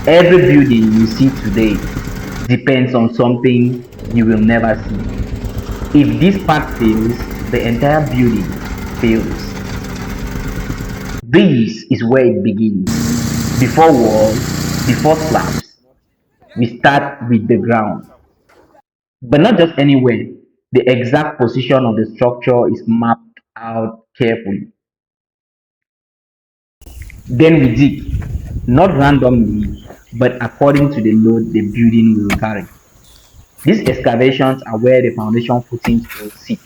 Every building you see today depends on something you will never see. If this part fails, the entire building fails. This is where it begins. Before walls, before slabs, we start with the ground. But not just anywhere. The exact position of the structure is mapped out carefully. Then we dig, not randomly, but according to the load the building will carry. These excavations are where the foundation footings will sit.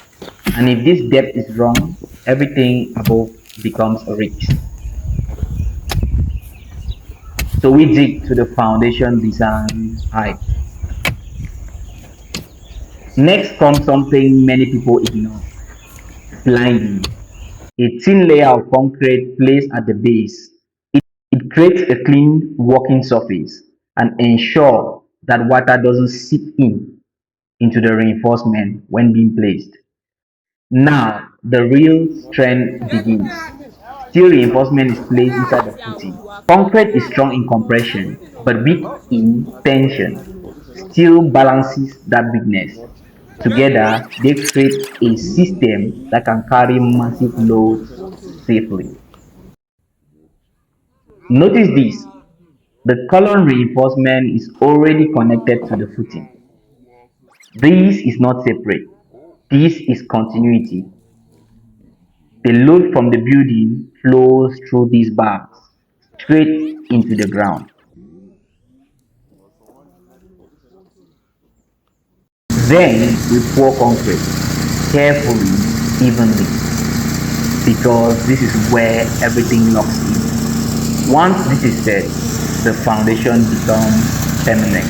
And if this depth is wrong, everything above becomes a risk. So we dig to the foundation design height. Next comes something many people ignore: blinding. A thin layer of concrete placed at the base. It creates a clean working surface and ensure that water doesn't seep in into the reinforcement when being placed. Now, the real strength begins. Steel reinforcement is placed inside the footing. Concrete is strong in compression but weak in tension. Steel balances that weakness. Together, they create a system that can carry massive loads safely. Notice this: the column reinforcement is already connected to the footing. This is not separate. This is continuity. The load from the building flows through these bars straight into the ground. Then we pour concrete carefully, evenly, because this is where everything locks in. Once this is set, the foundation becomes permanent.